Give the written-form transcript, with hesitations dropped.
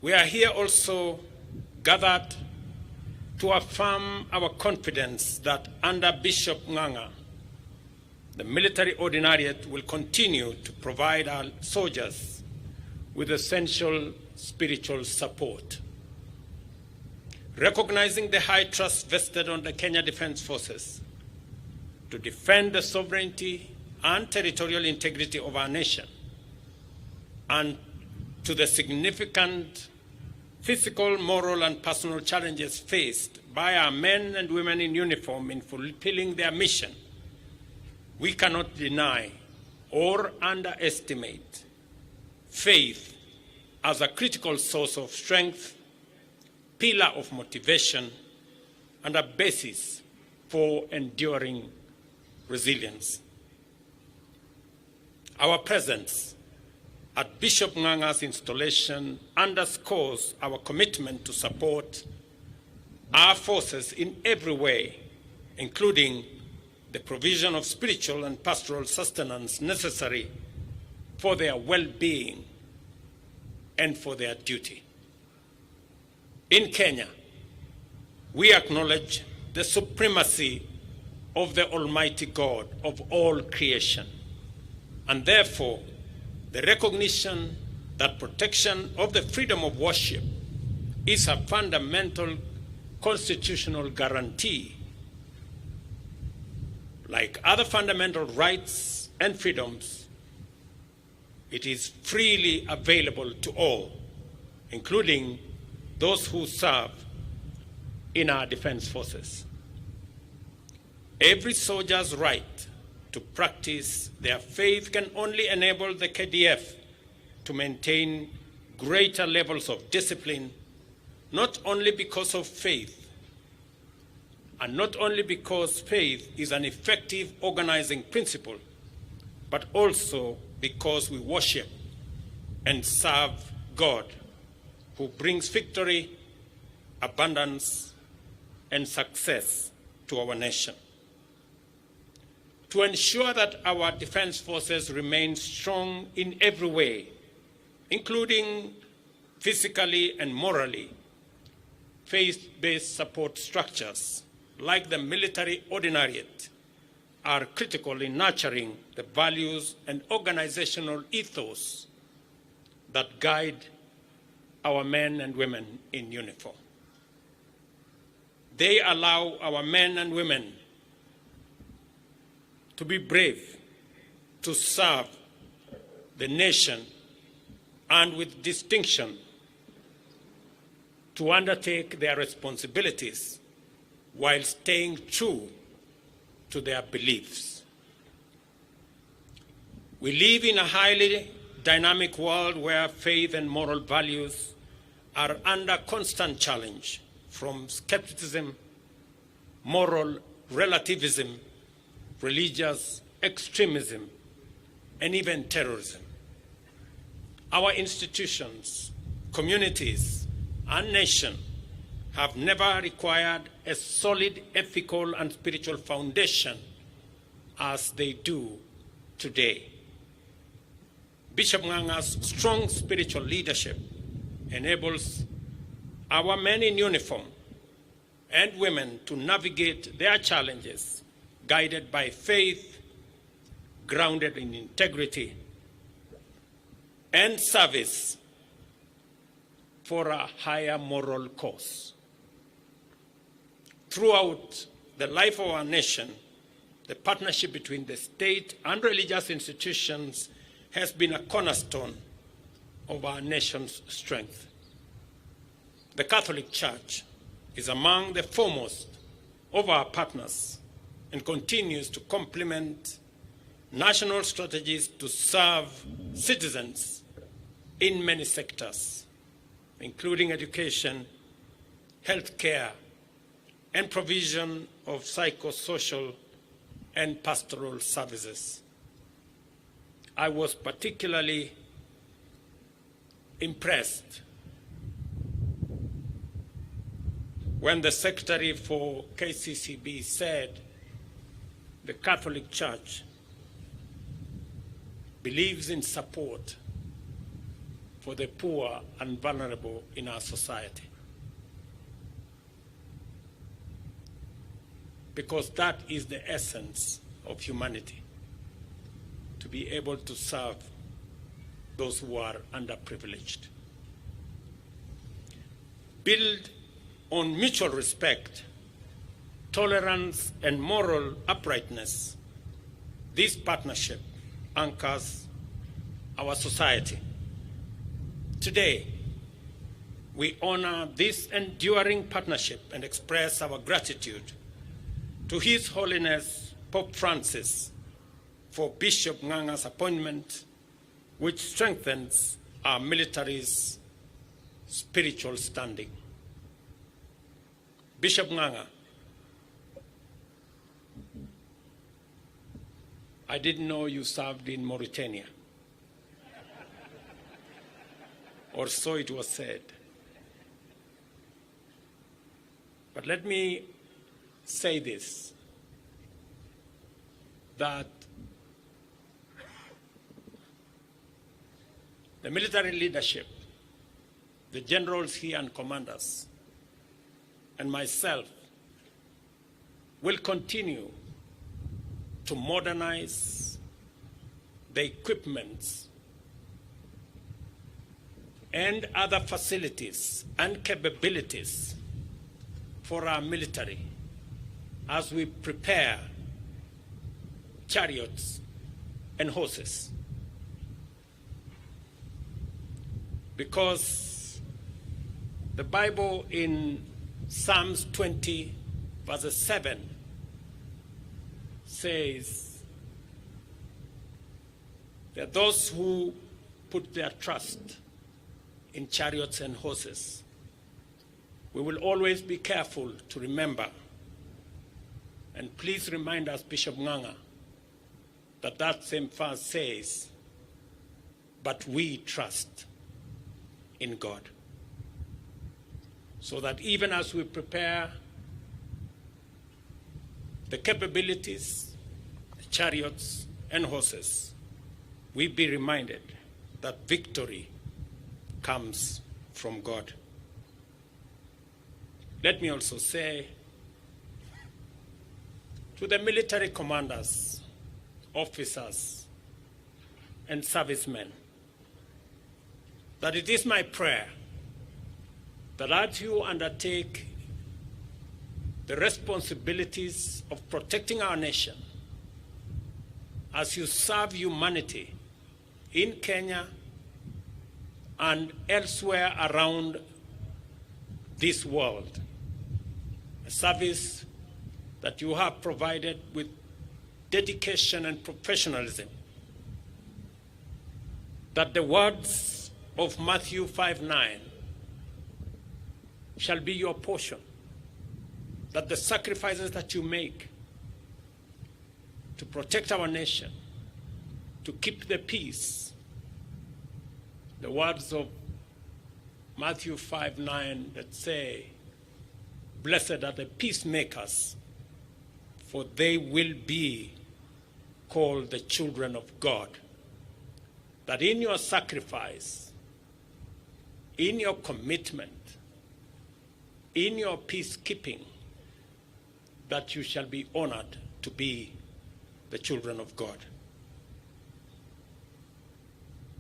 We are here also gathered to affirm our confidence that under Bishop Nganga, the Military Ordinariate will continue to provide our soldiers with essential spiritual support. Recognizing the high trust vested on the Kenya Defence Forces to defend the sovereignty and territorial integrity of our nation, and to the significant physical, moral, and personal challenges faced by our men and women in uniform in fulfilling their mission, we cannot deny or underestimate faith as a critical source of strength, pillar of motivation, and a basis for enduring resilience. Our presence at Bishop Nganga's installation underscores our commitment to support our forces in every way, including the provision of spiritual and pastoral sustenance necessary for their well-being and for their duty. In Kenya, we acknowledge the supremacy of the Almighty God of all creation, and therefore the recognition that protection of the freedom of worship is a fundamental constitutional guarantee. Like other fundamental rights and freedoms, it is freely available to all, including those who serve in our defense forces. Every soldier's right to practice their faith can only enable the KDF to maintain greater levels of discipline, not only because of faith, and not only because faith is an effective organizing principle, but also because we worship and serve God, who brings victory, abundance, and success to our nation. To ensure that our defense forces remain strong in every way, including physically and morally, faith-based support structures like the Military Ordinariate are critical in nurturing the values and organizational ethos that guide our men and women in uniform. They allow our men and women to be brave, to serve the nation, and with distinction to undertake their responsibilities while staying true to their beliefs. We live in a highly dynamic world where faith and moral values are under constant challenge from skepticism, moral relativism, religious extremism, and even terrorism. Our institutions, communities, and nation have never required a solid ethical and spiritual foundation as they do today. Bishop Nganga's strong spiritual leadership enables our men in uniform and women to navigate their challenges guided by faith, grounded in integrity, and service for a higher moral cause. Throughout the life of our nation, the partnership between the state and religious institutions has been a cornerstone of our nation's strength. The Catholic Church is among the foremost of our partners and continues to complement national strategies to serve citizens in many sectors, including education, healthcare, and provision of psychosocial and pastoral services. I was particularly impressed when the Secretary for KCCB said the Catholic Church believes in support for the poor and vulnerable in our society. Because that is the essence of humanity, to be able to serve those who are underprivileged. Build on mutual respect, tolerance, and moral uprightness. This partnership anchors our society. Today, we honor this enduring partnership and express our gratitude to His Holiness Pope Francis for Bishop Nganga's appointment, which strengthens our military's spiritual standing. Bishop Nganga, I didn't know you served in Mauritania, or so it was said. But let me say this, that the military leadership, the generals here and commanders, and myself will continue to modernize the equipments and other facilities and capabilities for our military as we prepare chariots and horses. Because the Bible in Psalms 20, verse 7 says that those who put their trust in chariots and horses, we will always be careful to remember, and please remind us, Bishop Nganga, that that same verse says, but we trust in God. So that even as we prepare the capabilities, the chariots and horses, we be reminded that victory comes from God. Let me also say to the military commanders, officers, and servicemen, that it is my prayer that as you undertake the responsibilities of protecting our nation, as you serve humanity in Kenya and elsewhere around this world, a service that you have provided with dedication and professionalism, that the words of Matthew 5:9 shall be your portion, that the sacrifices that you make to protect our nation, to keep the peace, the words of Matthew 5:9 that say, blessed are the peacemakers, for they will be called the children of God. That in your sacrifice, in your commitment, in your peacekeeping, that you shall be honored to be the children of God.